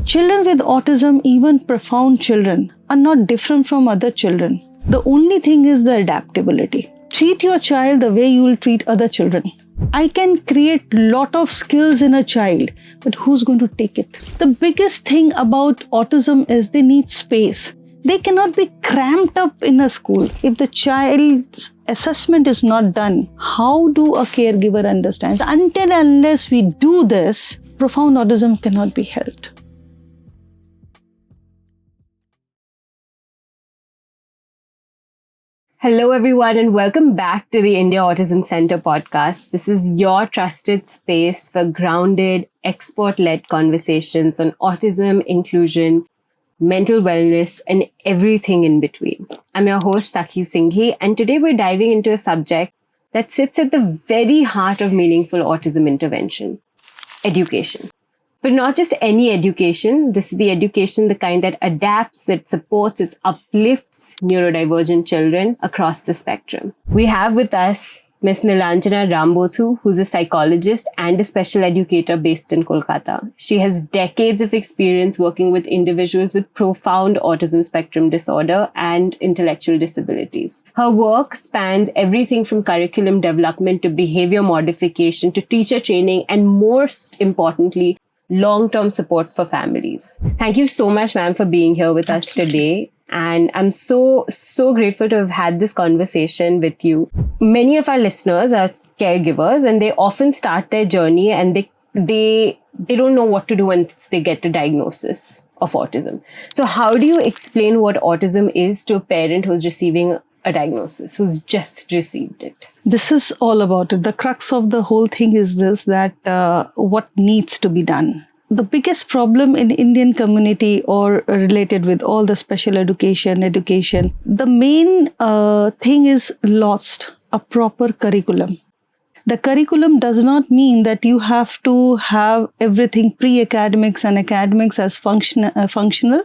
Children with autism, even profound children, are not different from other children. The only thing is the adaptability. Treat your child the way you will treat other children. I can create lot of skills in a child, but who's going to take it? The biggest thing about autism is they need space. They cannot be cramped up in a school. If the child's assessment is not done, how do a caregiver understand? Until and unless we do this, profound autism cannot be helped. Hello, everyone, and welcome back to the India Autism Center podcast. This is your trusted space for grounded, expert-led conversations on autism, inclusion, mental wellness, and everything in between. I'm your host, Sakhi Singhi, and today we're diving into a subject that sits at the very heart of meaningful autism intervention: education. But not just any education. This is the education, the kind that adapts, it supports, it uplifts neurodivergent children across the spectrum. We have with us Ms. Nilanjana, who's a psychologist and a special educator based in Kolkata. She has decades of experience working with individuals with profound autism spectrum disorder and intellectual disabilities. Her work spans everything from curriculum development to behavior modification to teacher training and, most importantly, long-term support for families. Thank you so much, ma'am, for being here with us today. And I'm so grateful to have had this conversation with you. Many of our listeners are caregivers, and they often start their journey and they don't know what to do once they get a diagnosis of autism. So how do you explain what autism is to a parent who's receiving a diagnosis, who's just received it? This is all about it. The crux of the whole thing is this, that what needs to be done. The biggest problem in Indian community or related with all the special education, the main thing is lost a proper curriculum. The curriculum does not mean that you have to have everything pre-academics and academics as functional.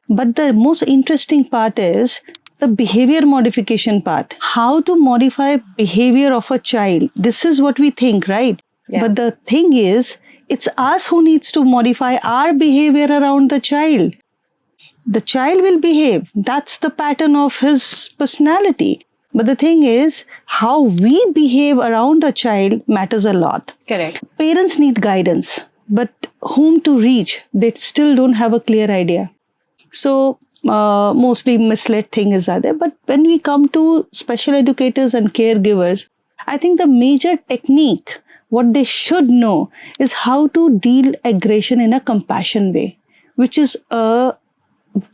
But the most interesting part is the behavior modification part. How to modify behavior of a child. This is what we think, right? Yeah. But the thing is, it's us who needs to modify our behavior around the child. The child will behave. That's the pattern of his personality. But the thing is, how we behave around a child matters a lot. Correct. Parents need guidance, but whom to reach, they still don't have a clear idea. So, mostly misled things are there. But when we come to special educators and caregivers, I think the major technique, what they should know, is how to deal aggression in a compassion way, which is a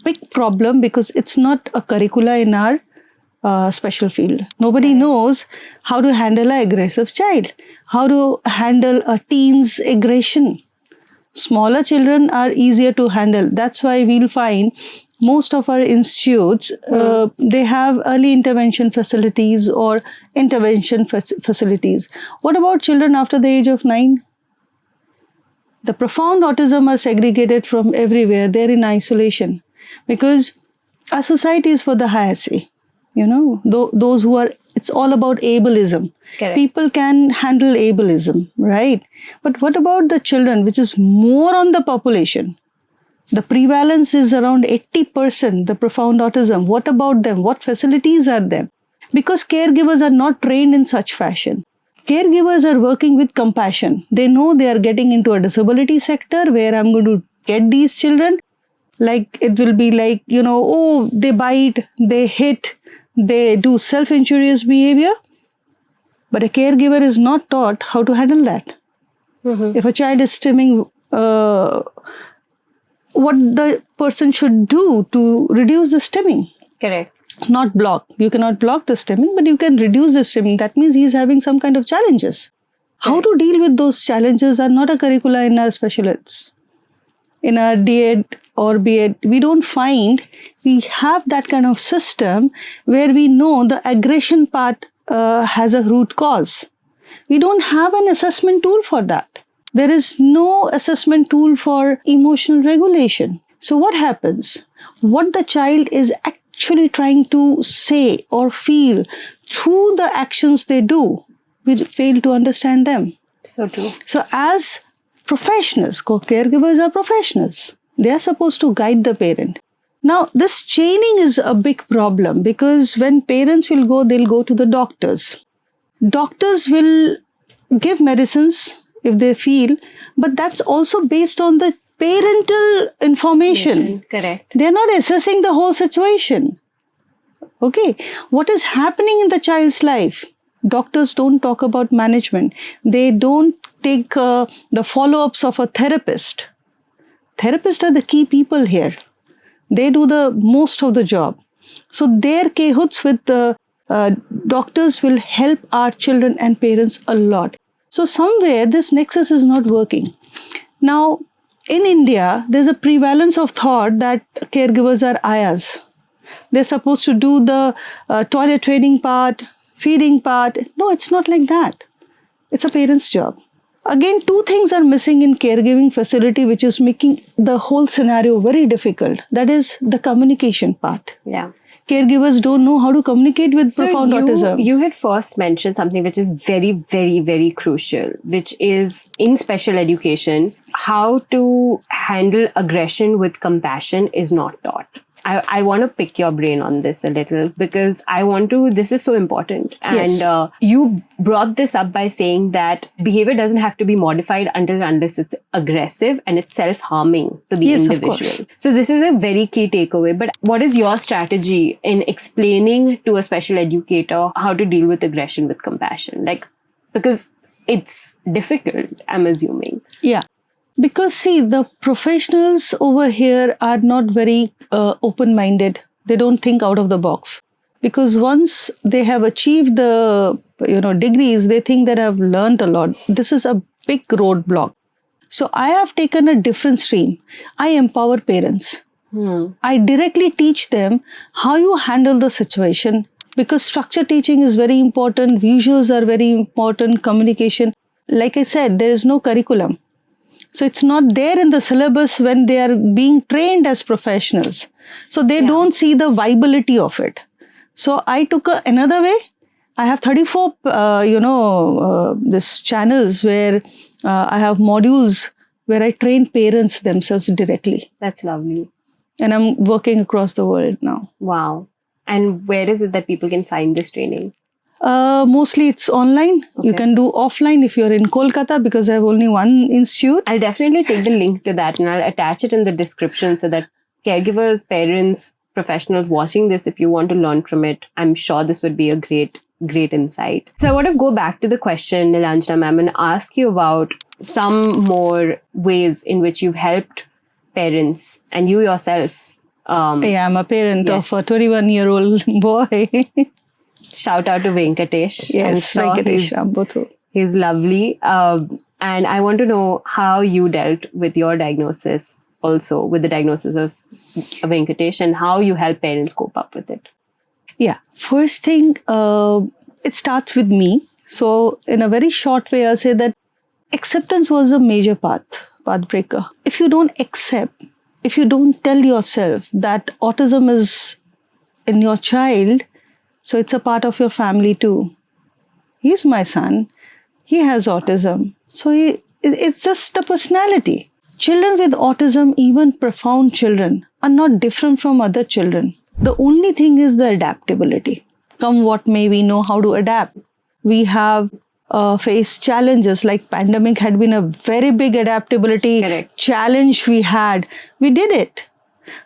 big problem because it's not a curricula in our special field. Nobody knows how to handle an aggressive child, how to handle a teen's aggression. Smaller children are easier to handle. That's why we'll find most of our institutes, they have early intervention facilities or intervention facilities. What about children after the age of 9? The profound autism are segregated from everywhere. They're in isolation because our society is for the hierarchy. You know, those who are, it's all about ableism. Correct. People can handle ableism, right? But what about the children, which is more on the population? The prevalence is around 80%, the profound autism. What about them? What facilities are there? Because caregivers are not trained in such fashion. Caregivers are working with compassion. They know they are getting into a disability sector where I'm going to get these children. Like it will be like, you know, oh, they bite, they hit, they do self-injurious behavior. But a caregiver is not taught how to handle that. Mm-hmm. If a child is stimming, what the person should do to reduce the stimming. Correct. Not block. You cannot block the stimming, but you can reduce the stimming. That means he's having some kind of challenges. Correct. How to deal with those challenges are not a curricula in our special eds. In our D.Ed or B.Ed, we don't find we have that kind of system where we know the aggression part has a root cause. We don't have an assessment tool for that. There is no assessment tool for emotional regulation. So what happens? What the child is actually trying to say or feel through the actions they do, we fail to understand them. So true. So as professionals, caregivers are professionals. They are supposed to guide the parent. Now, this chaining is a big problem because when parents will go, they'll go to the doctors. Doctors will give medicines if they feel, but that's also based on the parental information. Correct. They're not assessing the whole situation. Okay, what is happening in the child's life? Doctors don't talk about management. They don't take the follow-ups of a therapist. Therapists are the key people here. They do the most of the job. So their cahoots with the doctors will help our children and parents a lot. So somewhere this nexus is not working. Now, in India, there's a prevalence of thought that caregivers are ayahs. They're supposed to do the toilet training part, feeding part. No, it's not like that. It's a parent's job. Again, two things are missing in caregiving facility, which is making the whole scenario very difficult. That is the communication part. Yeah. Caregivers don't know how to communicate with profound autism. You had first mentioned something which is very, very, very crucial, which is in special education, how to handle aggression with compassion is not taught. I want to pick your brain on this a little because this is so important. Yes. And you brought this up by saying that behavior doesn't have to be modified unless it's aggressive and it's self-harming to the individual. Of course. So this is a very key takeaway. But what is your strategy in explaining to a special educator how to deal with aggression with compassion? Because it's difficult, I'm assuming. Yeah. Because see, the professionals over here are not very open-minded. They don't think out of the box. Because once they have achieved the degrees, they think that I've learned a lot. This is a big roadblock. So I have taken a different stream. I empower parents. I directly teach them how you handle the situation. Because structure teaching is very important. Visuals are very important. Communication. Like I said, there is no curriculum. So it's not there in the syllabus when they are being trained as professionals. So they don't see the viability of it. So I took another way. I have 34, this channels where I have modules where I train parents themselves directly. That's lovely. And I'm working across the world now. Wow. And where is it that people can find this training? Mostly it's online. Okay. You can do offline if you're in Kolkata because I have only one institute. I'll definitely take the link to that and I'll attach it in the description so that caregivers, parents, professionals watching this, if you want to learn from it, I'm sure this would be a great insight. So I want to go back to the question, Nilanjana ma'am, and ask you about some more ways in which you've helped parents and you yourself. Yeah, I'm a parent of a 21-year-old boy. Shout out to Venkatesh. Yes, Venkatesh Ambothu. He's lovely. And I want to know how you dealt with your diagnosis, also with the diagnosis of Venkatesh, and how you help parents cope up with it. Yeah, first thing, it starts with me. So in a very short way, I'll say that acceptance was a major path breaker. If you don't accept, if you don't tell yourself that autism is in your child, so it's a part of your family too. He's my son. He has autism. So it's just a personality. Children with autism, even profound children, are not different from other children. The only thing is the adaptability. Come what may, we know how to adapt. We have faced challenges like pandemic had been a very big adaptability challenge we had. We did it.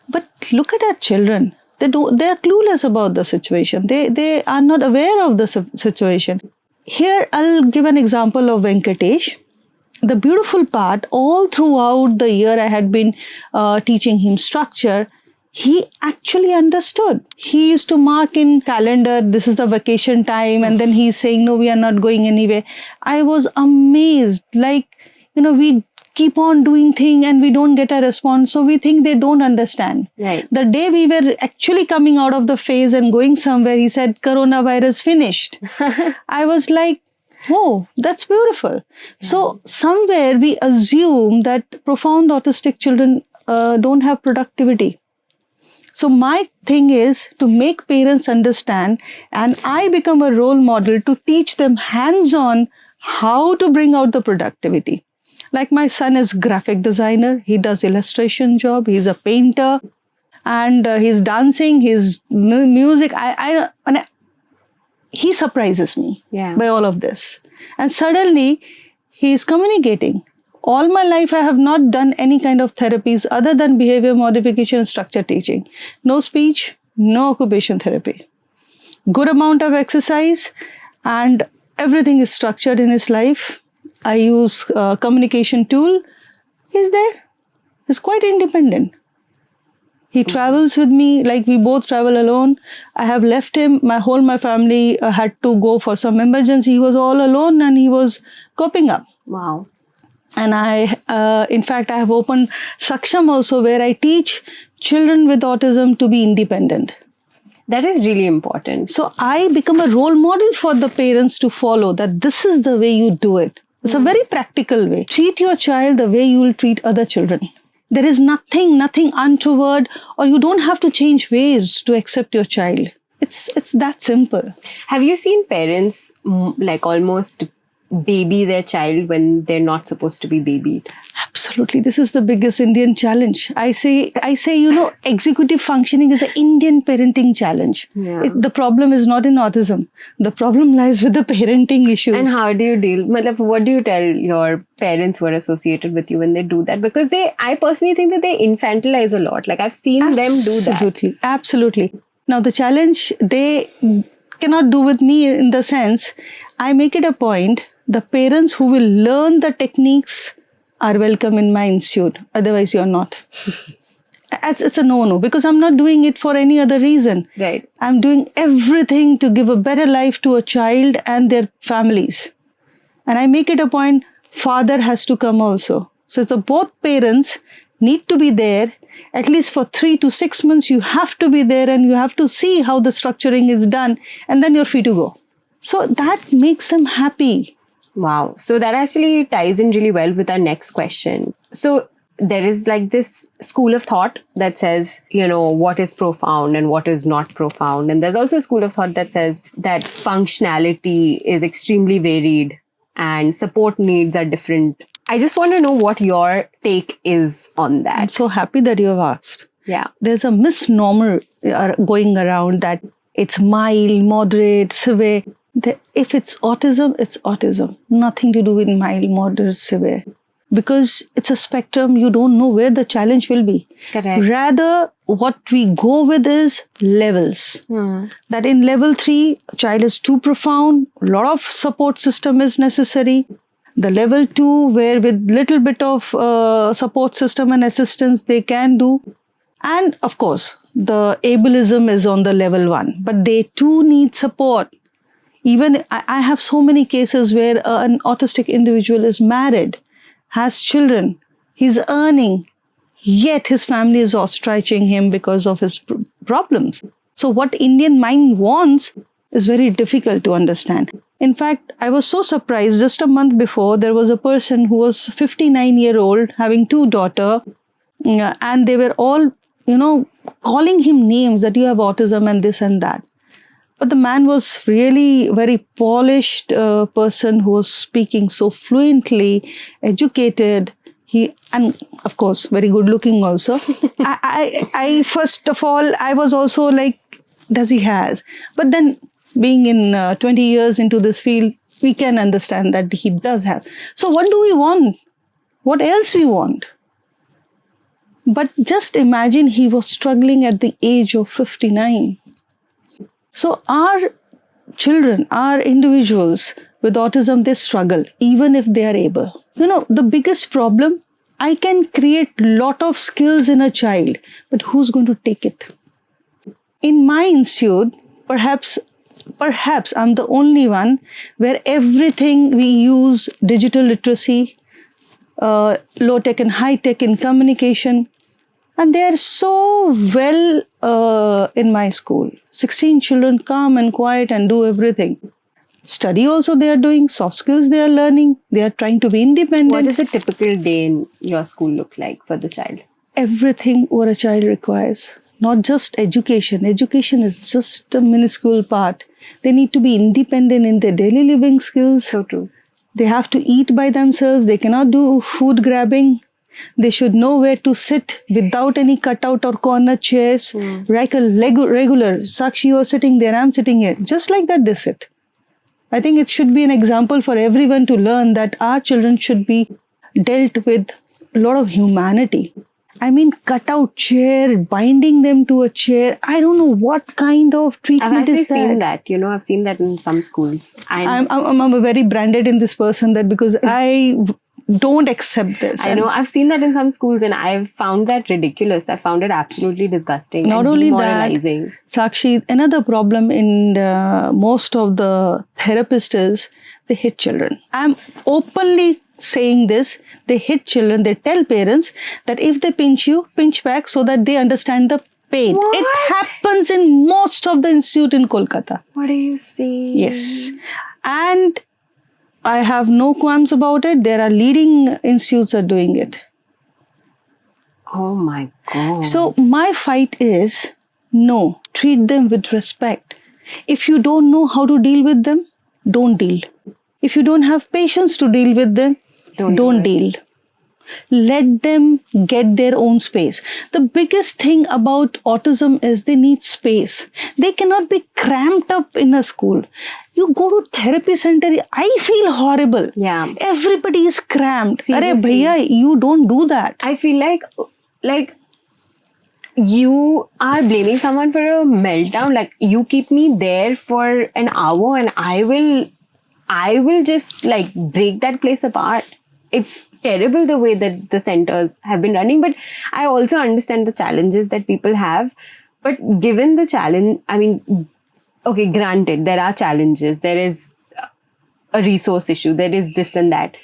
But look at our children. They are clueless about the situation. They are not aware of the situation. Here, I'll give an example of Venkatesh. The beautiful part, all throughout the year I had been teaching him structure, he actually understood. He used to mark in calendar, this is the vacation time, and then he's saying, no, we are not going anywhere. I was amazed. We keep on doing things and we don't get a response. So we think they don't understand. Right. The day we were actually coming out of the phase and going somewhere, he said, coronavirus finished. I was like, oh, that's beautiful. Yeah. So somewhere we assume that profound autistic children don't have productivity. So my thing is to make parents understand, and I become a role model to teach them hands-on how to bring out the productivity. Like my son is graphic designer. He does illustration job. He's a painter, and he's dancing. His music. He surprises me by all of this. And suddenly, he's communicating. All my life, I have not done any kind of therapies other than behavior modification and structure teaching. No speech, no occupation therapy. Good amount of exercise, and everything is structured in his life. I use communication tool. He's there. He's quite independent. He travels with me, like we both travel alone. I have left him. My family had to go for some emergency. He was all alone and he was coping up. Wow. And in fact, I have opened Saksham also, where I teach children with autism to be independent. That is really important. So I become a role model for the parents to follow, that this is the way you do it. It's a very practical way. Treat your child the way you will treat other children. There is nothing untoward, or you don't have to change ways to accept your child. It's that simple. Have you seen parents like almost baby their child when they're not supposed to be babied? Absolutely. This is the biggest Indian challenge. I say, executive functioning is an Indian parenting challenge. Yeah. The problem is not in autism. The problem lies with the parenting issues. And how do you deal? What do you tell your parents who are associated with you when they do that? Because I personally think that they infantilize a lot. Like I've seen them do that. Absolutely. Now the challenge they cannot do with me in the sense, I make it a point, the parents who will learn the techniques are welcome in my institute. Otherwise, you're not. It's a no-no, because I'm not doing it for any other reason. Right. I'm doing everything to give a better life to a child and their families. And I make it a point, father has to come also. So it's both parents need to be there. At least for 3 to 6 months, you have to be there and you have to see how the structuring is done, and then you're free to go. So that makes them happy. Wow. So that actually ties in really well with our next question. So there is like this school of thought that says, what is profound and what is not profound. And there's also a school of thought that says that functionality is extremely varied and support needs are different. I just want to know what your take is on that. I'm so happy that you have asked. Yeah. There's a misnomer going around that it's mild, moderate, severe. If it's autism, it's autism. Nothing to do with mild, moderate, severe. Because it's a spectrum, you don't know where the challenge will be. Correct. Rather, what we go with is levels. That in level 3, child is too profound, a lot of support system is necessary. The level 2, where with little bit of support system and assistance they can do. And of course, the ableism is on the level 1, but they too need support. Even I have so many cases where an autistic individual is married, has children, he's earning, yet his family is ostracizing him because of his problems. So what Indian mind wants is very difficult to understand. In fact, I was so surprised, just a month before, there was a person who was 59-year-old, having 2 daughters, and they were all, calling him names that you have autism and this and that. But the man was really very polished person who was speaking so fluently, educated. And of course, very good looking also. I first of all, I was also like, does he has? But then being in 20 years into this field, we can understand that he does have. So what do we want? What else we want? But just imagine he was struggling at the age of 59. So our children, our individuals with autism, they struggle even if they are able. The biggest problem, I can create lot of skills in a child, but who's going to take it? In my institute, perhaps I'm the only one where everything we use digital literacy, low tech and high tech in communication. And they are so well in my school. 16 children calm and quiet and do everything. Study also they are doing, soft skills they are learning, they are trying to be independent. What does a typical day in your school look like for the child? Everything what a child requires, not just education. Education is just a minuscule part. They need to be independent in their daily living skills. So true. They have to eat by themselves. They cannot do food grabbing. They should know where to sit without any cutout or corner chairs. Like a regular, Sakshi, you are sitting there, I'm sitting here. Just like that, they sit. I think it should be an example for everyone to learn that our children should be dealt with a lot of humanity. I mean, cut out chair, binding them to a chair. I don't know what kind of I've treatment actually is that. seen that. I've seen that in some schools. And I'm very branded in this person that because I don't accept this. I know I've seen that in some schools, and I've found that ridiculous. I found it absolutely disgusting. Not and only demoralizing. that, Sakshi, another problem in most of the therapists is they hit children. I'm openly saying this. They hit children. They tell parents that if they pinch you, pinch back so that they understand the pain. What? It happens in most of the institute in Kolkata. What are you saying? Yes. And I have no qualms about it. There are leading institutes are doing it. Oh my God. So my fight is no, treat them with respect. If you don't know how to deal with them, don't deal. If you don't have patience to deal with them, don't deal. Let them get their own space. The biggest thing about autism is they need space. They cannot be cramped up in a school. You go to therapy center, I feel horrible. Yeah. Everybody is cramped. Arey Seriously. bhaiya, you don't do that. I feel like you are blaming someone for a meltdown. Like, you keep me there for an hour and I will just like break that place apart. It's terrible the way that the centers have been running, but I also understand the challenges that people have. But given the challenge, I mean, okay, granted, there are challenges. There is a resource issue. There is this and that.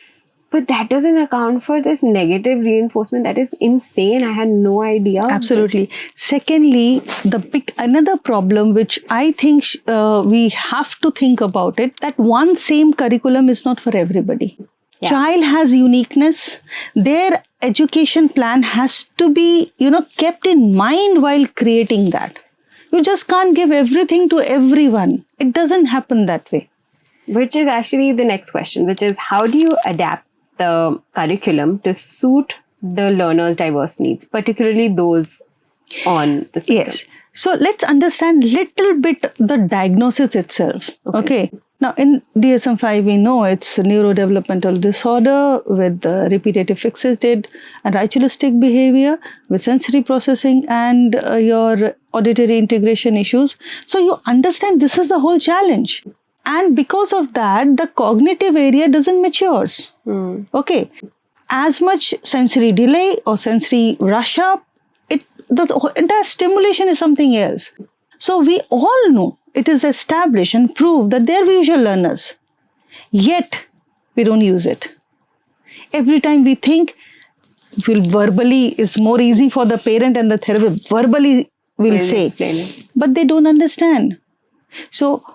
But that doesn't account for this negative reinforcement. That is insane. I had no idea. Absolutely. Secondly, another problem which I think we have to think about it, that one same curriculum is not for everybody. Yeah. Child has uniqueness. Their education plan has to be, kept in mind while creating that. You just can't give everything to everyone. It doesn't happen that way. Which is actually the next question, which is how do you adapt the curriculum to suit the learners' diverse needs, particularly those on the spectrum? Yes. So let's understand little bit the diagnosis itself. Okay. Now, in DSM-5, we know it's a neurodevelopmental disorder with repetitive fixated and ritualistic behavior with sensory processing and your auditory integration issues. So you understand this is the whole challenge. And because of that, the cognitive area doesn't mature. Okay. As much sensory delay or sensory rush up, the entire stimulation is something else. So we all know it is established and proved that they're visual learners. Yet, we don't use it. Every time we think, verbally is more easy for the parent and the therapist. Verbally, we'll say. But they don't understand. So,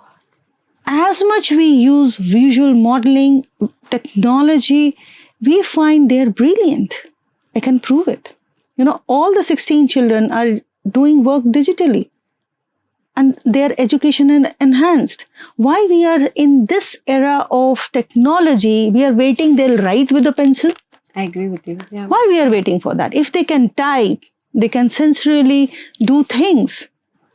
as much we use visual modeling, technology, we find they're brilliant. I can prove it. All the 16 children are doing work digitally. And their education is enhanced. Why we are in this era of technology, we are waiting they'll write with a pencil? I agree with you. Yeah. Why we are waiting for that? If they can type, they can sensorily do things.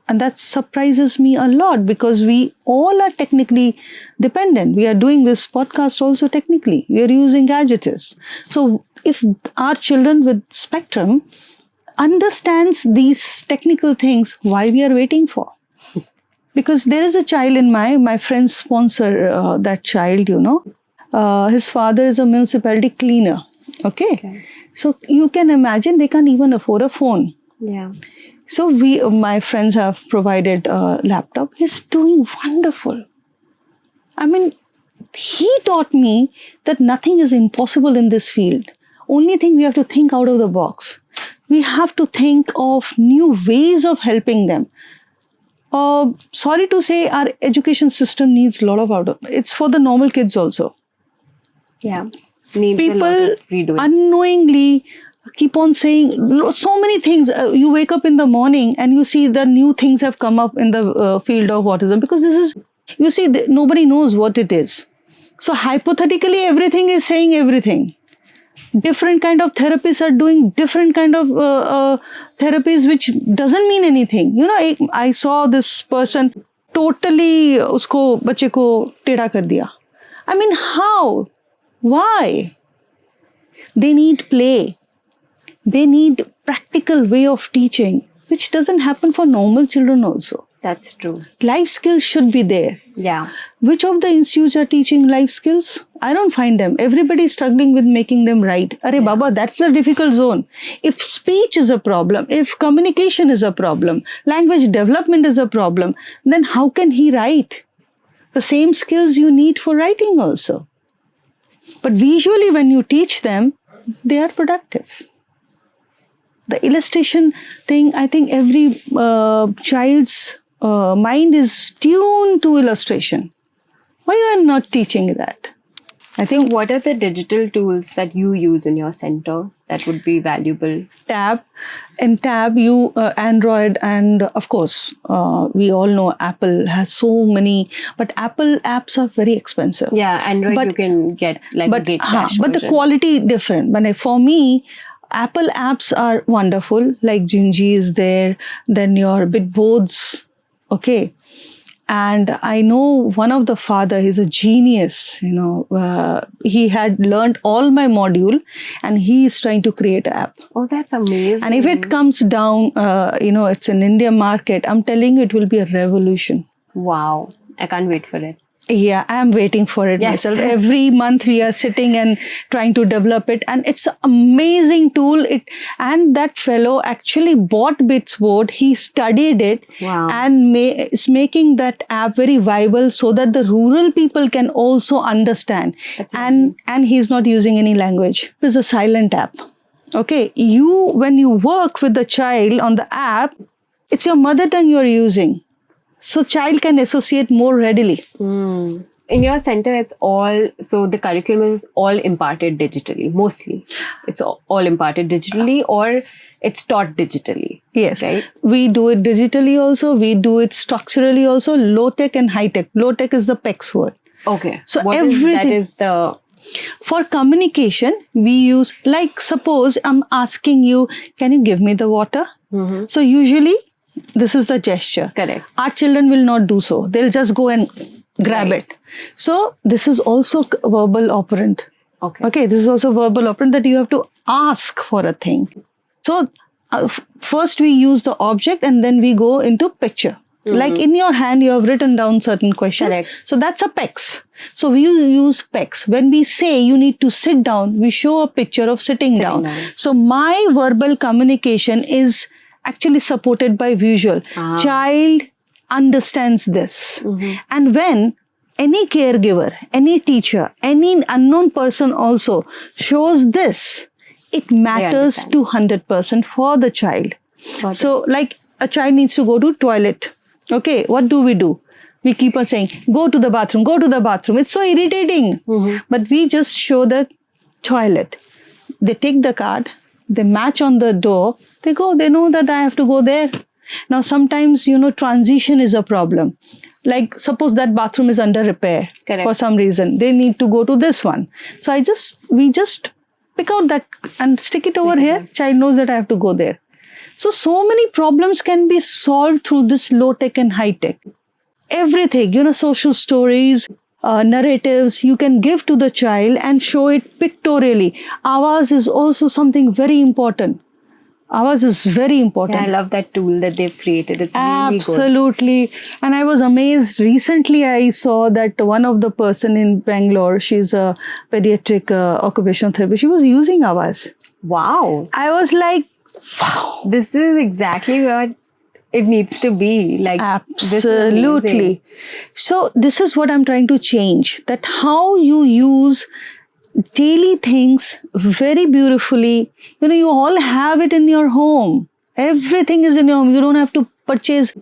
And that surprises me a lot because we all are technically dependent. We are doing this podcast also technically. We are using gadgets. So if our children with spectrum understands these technical things, why we are waiting for? Because there is a child in my friends sponsor that child, his father is a municipality cleaner. Okay. So you can imagine they can't even afford a phone. Yeah. So my friends have provided a laptop. He's doing wonderful. I mean, he taught me that nothing is impossible in this field. Only thing we have to think out of the box. We have to think of new ways of helping them. Sorry to say, our education system needs a lot of it's for the normal kids also. Yeah. Needs people a lot of redoing. Unknowingly keep on saying so many things. You wake up in the morning and you see the new things have come up in the field of autism because this is, nobody knows what it is. So hypothetically, everything is saying everything. Different kind of therapists are doing different kind of therapies, which doesn't mean anything. I saw this person totally usko bachche ko teda kar diya. I mean, how? Why? They need play. They need practical way of teaching, which doesn't happen for normal children also. That's true. Life skills should be there. Yeah. Which of the institutes are teaching life skills? I don't find them. Everybody is struggling with making them right. Arey Baba, that's the difficult zone. If speech is a problem, if communication is a problem, language development is a problem, then how can he write? The same skills you need for writing also. But visually, when you teach them, they are productive. The illustration thing, I think every child's mind is tuned to illustration. Why are you not teaching that? I think, what are the digital tools that you use in your center that would be valuable? Tab. In Tab, you Android, and of course, we all know Apple has so many, but Apple apps are very expensive. Yeah, Android you can get like a Gate Cache but the version. quality different. But for me, Apple apps are wonderful, like Gingy is there, then your Bitboards, okay. And I know one of the father, he's a genius, he had learned all my module and he is trying to create an app. Oh, that's amazing. And if it comes down, it's an India market, I'm telling you, it will be a revolution. Wow. I can't wait for it. Yeah, I am waiting for it Yes. myself. Every month we are sitting and trying to develop it, and it's an amazing tool. And that fellow actually bought Bitsboard. He studied it. Wow. And is making that app very viable so that the rural people can also understand. That's And he's not using any language. It's a silent app. Okay, when you work with the child on the app, it's your mother tongue you're using. So child can associate more readily. In your center, it's all, so the curriculum is all imparted digitally, mostly. It's all imparted digitally, or it's taught digitally. Yes. Right? We do it digitally also. We do it structurally also. Low tech and high tech. Low tech is the PEX word. Okay. So What is the... For communication, we use, like suppose I'm asking you, can you give me the water? Mm-hmm. So usually, this is the gesture. Correct. Our children will not do so. They'll just go and grab it. So this is also verbal operant. Okay, this is also verbal operant that you have to ask for a thing. So first we use the object and then we go into picture. Mm-hmm. Like in your hand, you have written down certain questions. Correct. So that's a PEX. So we use PEX. When we say you need to sit down, we show a picture of sitting down. So my verbal communication is actually supported by visual. Child understands this. Mm-hmm. And when any caregiver, any teacher, any unknown person also shows this, it matters to 100% for the child. So like a child needs to go to toilet. Okay, what do? We keep on saying, go to the bathroom, go to the bathroom. It's so irritating. Mm-hmm. But we just show the toilet. They take the card, they match on the door, they go, they know that I have to go there. Now, sometimes, transition is a problem. Like, suppose that bathroom is under repair. Correct. For some reason. They need to go to this one. So, we just pick out that and stick it over here. Child knows that I have to go there. So many problems can be solved through this low tech and high tech. Everything, social stories, narratives you can give to the child and show it pictorially. Avaz is also something very important. Avaz is very important. Yeah, I love that tool that they've created. It's really good. Absolutely. And I was amazed. Recently, I saw that one of the person in Bangalore, she's a pediatric occupational therapist, she was using Avaz. Wow. I was like, wow. This is exactly what it needs to be. Like, absolutely. So this is what I'm trying to change. That how you use daily things very beautifully. You all have it in your home. Everything is in your home. You don't have to purchase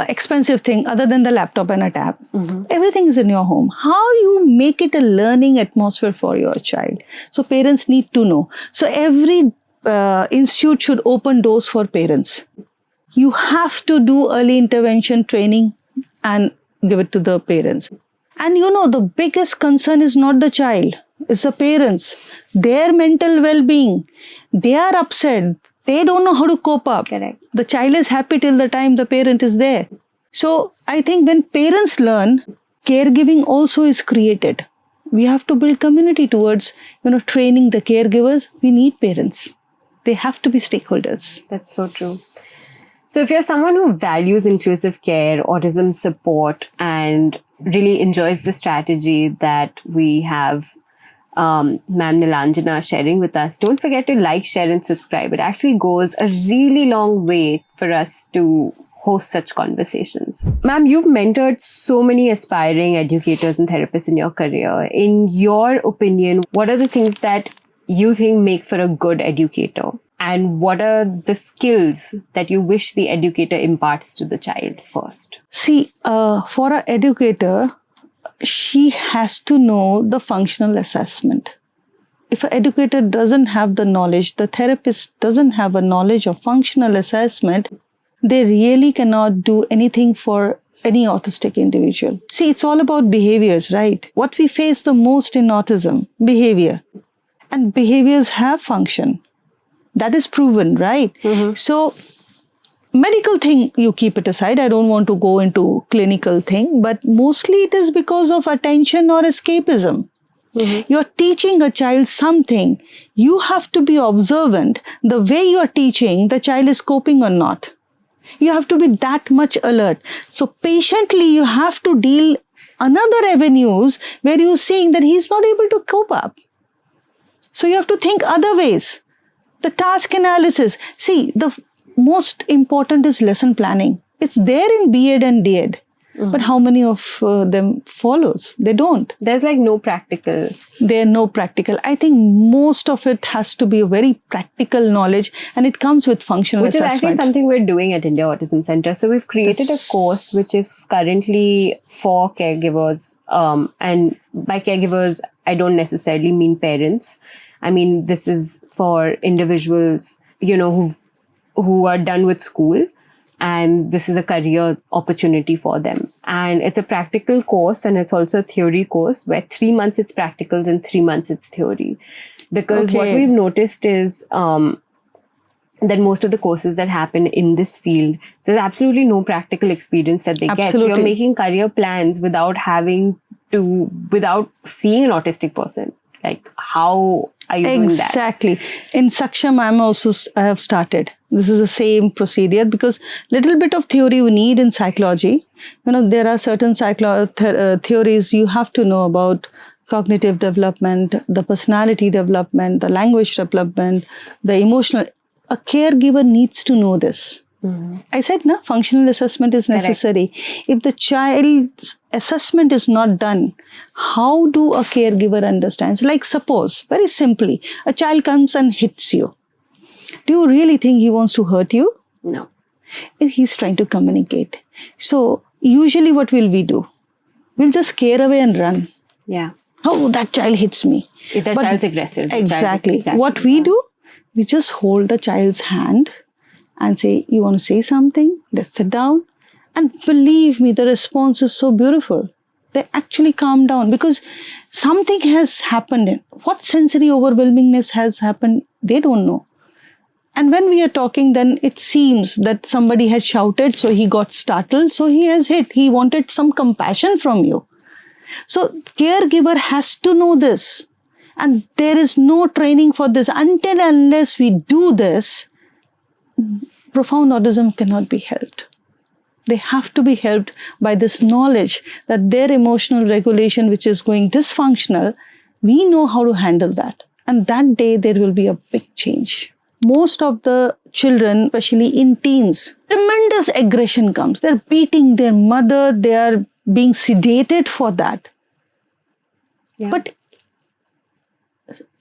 expensive thing other than the laptop and a tab. Mm-hmm. Everything is in your home. How you make it a learning atmosphere for your child. So parents need to know. So every institute should open doors for parents. You have to do early intervention training and give it to the parents. And the biggest concern is not the child, it's the parents. Their mental well-being. They are upset. They don't know how to cope up. Correct. The child is happy till the time the parent is there. So I think when parents learn, caregiving also is created. We have to build community towards, training the caregivers. We need parents. They have to be stakeholders. That's so true. So if you're someone who values inclusive care, autism support, and really enjoys the strategy that we have Ma'am Nilanjana sharing with us, don't forget to like, share, and subscribe. It actually goes a really long way for us to host such conversations. Ma'am, you've mentored so many aspiring educators and therapists in your career. In your opinion, what are the things that you think make for a good educator? And what are the skills that you wish the educator imparts to the child first? See, for an educator, she has to know the functional assessment. If an educator doesn't have the knowledge, the therapist doesn't have a knowledge of functional assessment, they really cannot do anything for any autistic individual. See, it's all about behaviors, right? What we face the most in autism, behavior. And behaviors have function. That is proven, right? Mm-hmm. So, medical thing, you keep it aside. I don't want to go into clinical thing, but mostly it is because of attention or escapism. Mm-hmm. You're teaching a child something. You have to be observant. The way you're teaching, the child is coping or not. You have to be that much alert. So patiently, you have to deal another avenues where you're seeing that he's not able to cope up. So you have to think other ways. The task analysis. See, the most important is lesson planning. It's there in B.Ed and D.Ed. Mm-hmm. But how many of them follows? They don't. There's like no practical. They're no practical. I think most of it has to be a very practical knowledge, and it comes with functional Which assessment. is actually something we're doing at India Autism Center. So we've created a course which is currently for caregivers. And by caregivers, I don't necessarily mean parents. I mean, this is for individuals, who are done with school. And this is a career opportunity for them. And it's a practical course, and it's also a theory course where 3 months it's practicals and 3 months it's theory. Because what we've noticed is that most of the courses that happen in this field, there's absolutely no practical experience that they get. So you're making career plans without seeing an autistic person. Like, how are you doing that? Exactly. In Saksham, I have started. This is the same procedure because little bit of theory we need in psychology. There are certain theories you have to know about cognitive development, the personality development, the language development, the emotional. A caregiver needs to know this. Mm-hmm. I said, functional assessment is necessary. Correct. If the child's assessment is not done, how do a caregiver understand? Like suppose, very simply, a child comes and hits you. Do you really think he wants to hurt you? No. He's trying to communicate. So usually what will we do? We'll just scare away and run. Yeah. Oh, that child hits me. If the child's aggressive. Exactly. What we do, we just hold the child's hand and say, you want to say something? Let's sit down. And believe me, the response is so beautiful. They actually calm down because something has happened. What sensory overwhelmingness has happened, they don't know. And when we are talking, then it seems that somebody had shouted, so he got startled, so he has hit. He wanted some compassion from you. So caregiver has to know this. And there is no training for this. Unless we do this, profound autism cannot be helped. They have to be helped by this knowledge that their emotional regulation, which is going dysfunctional, we know how to handle that. And that day, there will be a big change. Most of the children, especially in teens, tremendous aggression comes. They're beating their mother. They are being sedated for that. Yeah. But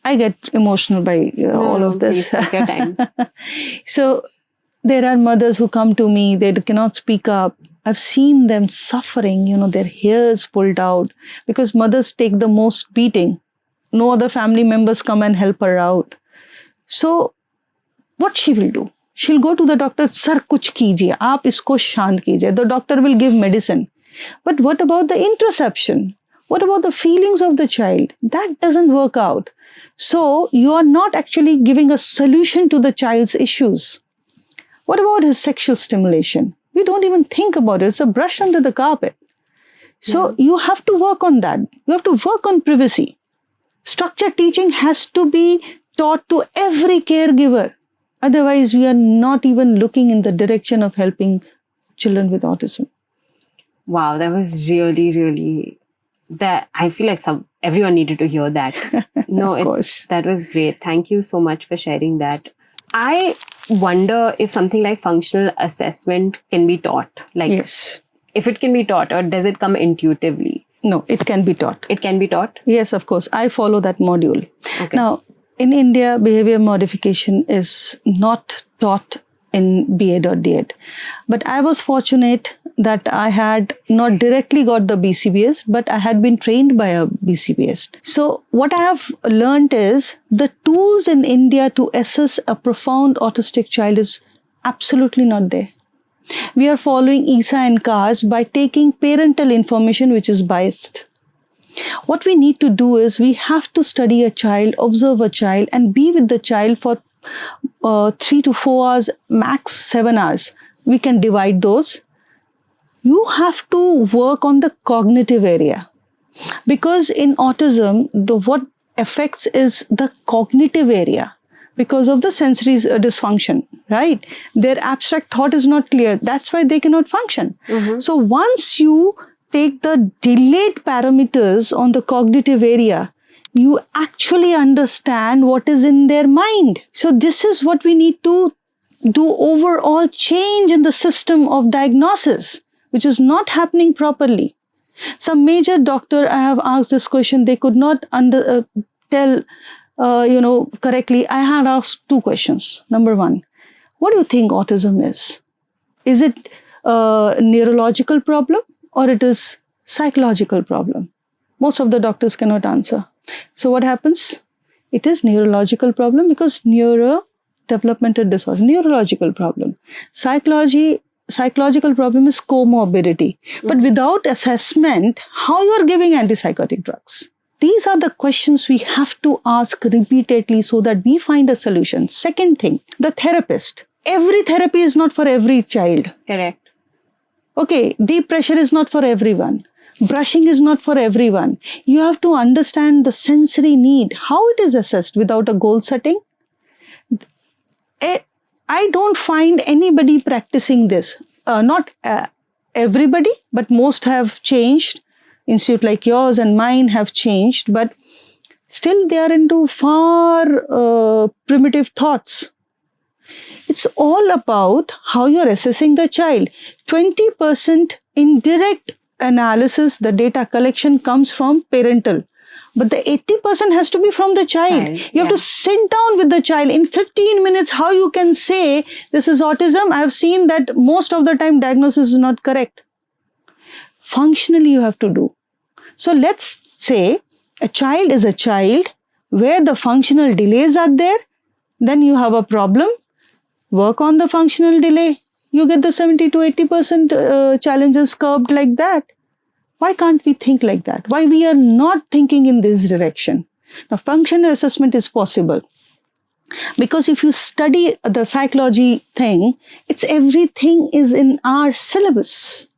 I get emotional by all of this. Please take your time. So there are mothers who come to me, they cannot speak up. I've seen them suffering, their hairs pulled out because mothers take the most beating. No other family members come and help her out. So what she will do? She'll go to the doctor, sir, kuch kijiye, aap isko shant kijiye. The doctor will give medicine. But what about the interception? What about the feelings of the child? That doesn't work out. So you are not actually giving a solution to the child's issues. What about his sexual stimulation? We don't even think about it. It's a brush under the carpet. So you have to work on that. You have to work on privacy. Structured teaching has to be taught to every caregiver. Otherwise, we are not even looking in the direction of helping children with autism. Wow, that was really, really, that I feel like everyone needed to hear that. No, that was great. Thank you so much for sharing that. I wonder if something like functional assessment can be taught. Like, yes. If it can be taught, or does it come intuitively? No, it can be taught. It can be taught? Yes, of course. I follow that module. Okay. Now, in India, behavior modification is not taught in BA.DED. But I was fortunate that I had not directly got the BCBS, but I had been trained by a BCBS. So what I have learned is the tools in India to assess a profound autistic child is absolutely not there. We are following ESA and CARS by taking parental information which is biased. What we need to do is we have to study a child, observe a child, and be with the child for 3 to 4 hours, max 7 hours. We can divide those. You have to work on the cognitive area. Because in autism, what affects is the cognitive area because of the sensory dysfunction, right? Their abstract thought is not clear. That's why they cannot function. So once you take the delayed parameters on the cognitive area, you actually understand what is in their mind. So this is what we need to do overall change in the system of diagnosis, which is not happening properly. Some major doctor, I have asked this question, they could not tell correctly. I had asked 2 questions. Number 1, what do you think autism is? Is it a neurological problem or it is psychological problem? Most of the doctors cannot answer. So what happens? It is neurological problem because neurodevelopmental disorder, neurological problem. Psychological problem is comorbidity. But without assessment, how you are giving antipsychotic drugs? These are the questions we have to ask repeatedly so that we find a solution. Second thing, the therapist. Every therapy is not for every child. Correct. Okay, deep pressure is not for everyone. Brushing is not for everyone. You have to understand the sensory need, how it is assessed without a goal setting. I don't find anybody practicing this. Not everybody, but most have changed. Institute like yours and mine have changed, but still they are into far primitive thoughts. It's all about how you're assessing the child. 20% indirect analysis, the data collection comes from parental. But the 80% has to be from the child. You have to sit down with the child in 15 minutes. How you can say this is autism? I have seen that most of the time diagnosis is not correct. Functionally you have to do. So let's say a child is a child where the functional delays are there. Then you have a problem. Work on the functional delay. You get the 70 to 80% challenges curbed like that. Why can't we think like that? Why we are not thinking in this direction? Now, functional assessment is possible. Because if you study the psychology thing, it's everything is in our syllabus.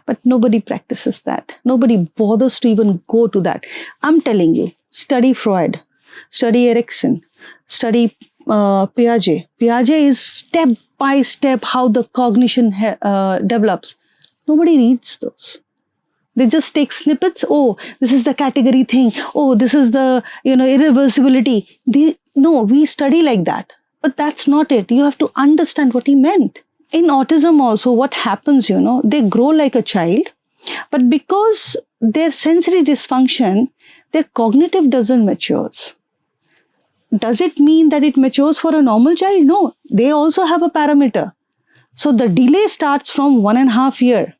But nobody practices that. Nobody bothers to even go to that. I'm telling you, study Freud, study Erikson, study Piaget. Piaget is step by step how the cognition develops. Nobody reads those. They just take snippets. Oh, this is the category thing. Oh, this is the, irreversibility. We study like that. But that's not it. You have to understand what he meant. In autism also, what happens, they grow like a child. But because their sensory dysfunction, their cognitive doesn't mature. Does it mean that it matures for a normal child? No. They also have a parameter. So the delay starts from 1.5 years.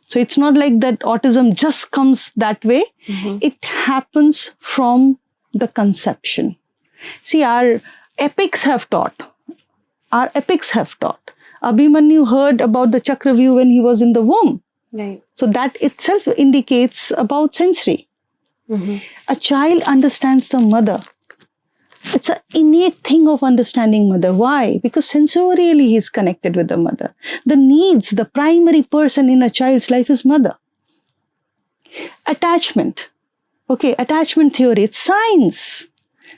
So it's not like that autism just comes that way. It happens from the conception. See, our epics have taught. Abhimanyu heard about the Chakravyu when he was in the womb. Right. So that itself indicates about sensory. A child understands the mother. It's an innate thing of understanding mother. Why? Because sensorially he is connected with the mother. The needs, the primary person in a child's life is mother. Attachment. Okay, attachment theory, it's science.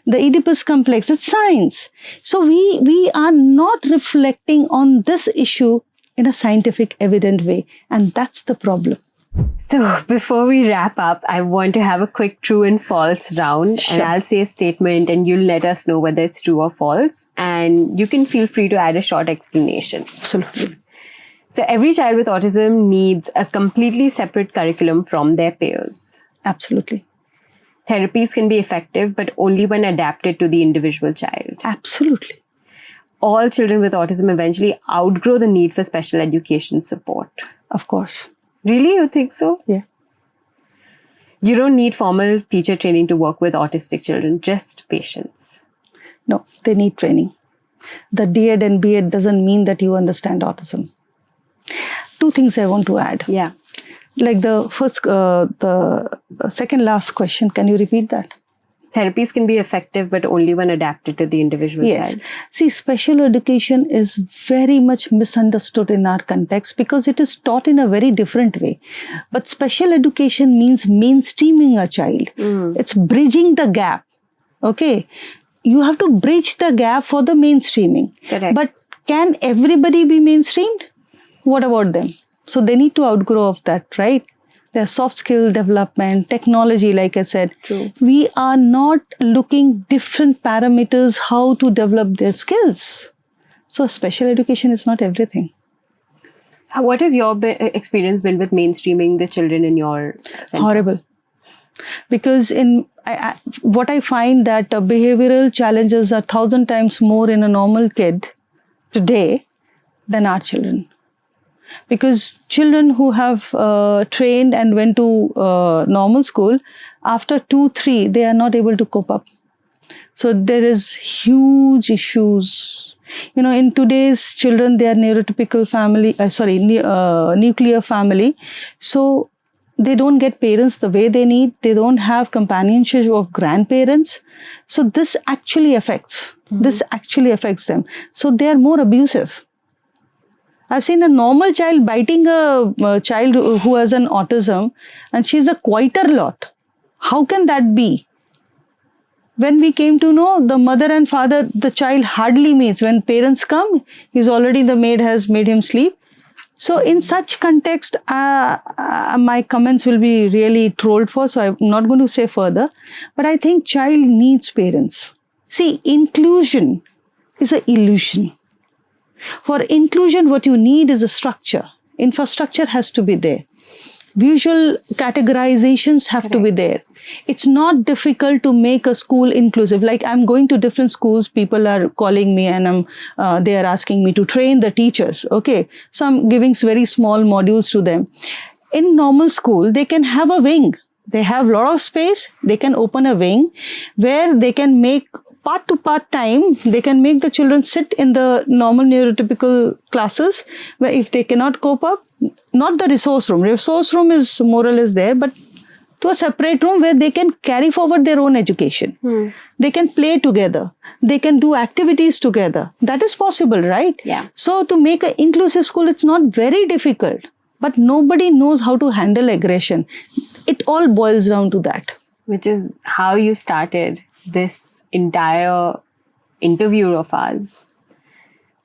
The Oedipus complex, it's science. So we are not reflecting on this issue in a scientific, evident way. And that's the problem. So before we wrap up, I want to have a quick true and false round. Sure. And I'll say a statement and you'll let us know whether it's true or false. And you can feel free to add a short explanation. Absolutely. So every child with autism needs a completely separate curriculum from their peers. Absolutely. Therapies can be effective, but only when adapted to the individual child. Absolutely. All children with autism eventually outgrow the need for special education support. Of course. Really? You think so? Yeah. You don't need formal teacher training to work with autistic children, just patience. No, they need training. The D.Ed and B.Ed doesn't mean that you understand autism. Two things I want to add. Yeah. Like the second last question, can you repeat that? Therapies can be effective, but only when adapted to the individual child. See, special education is very much misunderstood in our context because it is taught in a very different way. But special education means mainstreaming a child. It's bridging the gap. Okay. You have to bridge the gap for the mainstreaming. Correct. But can everybody be mainstreamed? What about them? So they need to outgrow of that, right? Their soft skill development, technology, like I said. True. We are not looking different parameters how to develop their skills. So special education is not everything. What has your experience been with mainstreaming the children in your center? Horrible. Because what I find that behavioral challenges are 1,000 times more in a normal kid today than our children. Because children who have trained and went to normal school, after 2-3, they are not able to cope up. So there is huge issues. In today's children, they are neurotypical family, nuclear family. So they don't get parents the way they need. They don't have companionship of grandparents. So this actually affects. This actually affects them. So they are more abusive. I've seen a normal child biting a child who has an autism, and she's a quieter lot. How can that be? When we came to know, the mother and father, the child hardly meets. When parents come, the maid has made him sleep. So in such context, my comments will be really trolled for, so I'm not going to say further. But I think child needs parents. See, inclusion is an illusion. For inclusion, what you need is a structure. Infrastructure has to be there. Visual categorizations have to be there. It's not difficult to make a school inclusive. Like I'm going to different schools, people are calling me and they are asking me to train the teachers. Okay, so I'm giving very small modules to them. In normal school, they can have a wing. They have a lot of space. They can open a wing where they can make part to part time, they can make the children sit in the normal neurotypical classes where if they cannot cope up, not the resource room. Resource room is more or less there, but to a separate room where they can carry forward their own education. They can play together. They can do activities together. That is possible, right? Yeah. So to make an inclusive school, it's not very difficult, but nobody knows how to handle aggression. It all boils down to that. Which is how you started this entire interview of ours.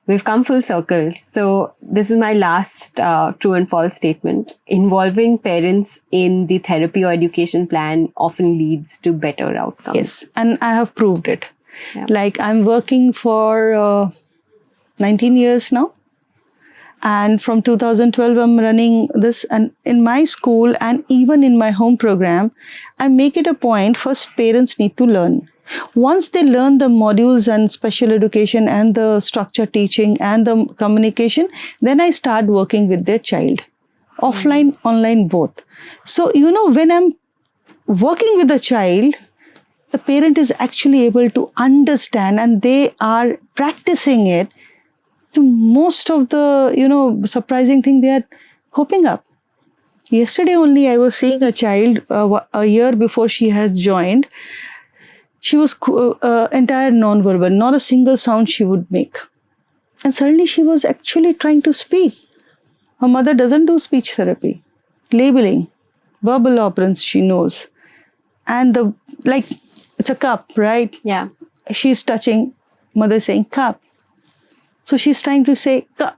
We've come full circle. So this is my last true and false statement. Involving parents in the therapy or education plan often leads to better outcomes. Yes, and I have proved it. Yeah. Like I'm working for 19 years now. And from 2012, I'm running this. And in my school and even in my home program, I make it a point, first parents need to learn. Once they learn the modules and special education and the structure teaching and the communication, then I start working with their child. Offline, online, both. So, when I'm working with a child, the parent is actually able to understand and they are practicing it. To most of the, surprising thing, they are coping up. Yesterday only, I was seeing a child a year before she has joined. She was entire non-verbal, not a single sound she would make. And suddenly she was actually trying to speak. Her mother doesn't do speech therapy. Labeling, verbal operants she knows. And it's a cup, right? Yeah. She's touching, mother saying cup. So she's trying to say cup.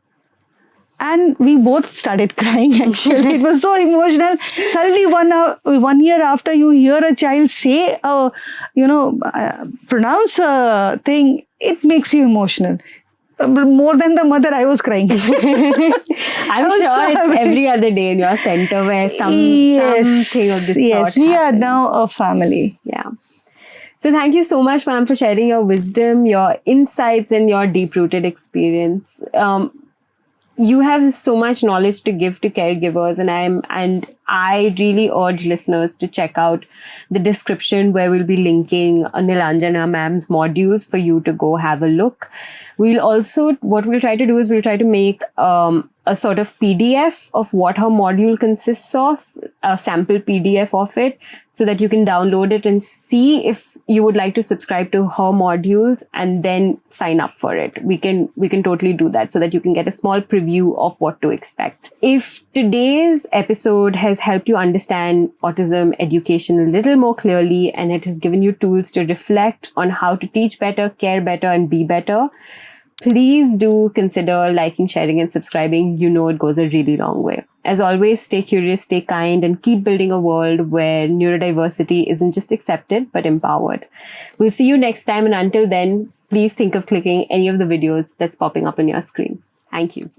And we both started crying actually. It was so emotional. Suddenly 1 year after you hear a child say, pronounce a thing, it makes you emotional. More than the mother, I was crying. I'm sure it's every other day in your center where something of this yes, sort we happens. are now a family. Yeah. So thank you so much, ma'am, for sharing your wisdom, your insights, and your deep-rooted experience. You have so much knowledge to give to caregivers, and I really urge listeners to check out the description where we'll be linking Nilanjana ma'am's modules for you to go have a look. What we'll try to do is we'll try to make a sort of PDF of what her module consists of, a sample PDF of it, so that you can download it and see if you would like to subscribe to her modules and then sign up for it. We can totally do that so that you can get a small preview of what to expect. If today's episode has helped you understand autism education a little more clearly and it has given you tools to reflect on how to teach better, care better, and be better, please do consider liking, sharing, and subscribing. You know it goes a really long way. As always, stay curious, stay kind, and keep building a world where neurodiversity isn't just accepted, but empowered. We'll see you next time, and until then, please think of clicking any of the videos that's popping up on your screen. Thank you.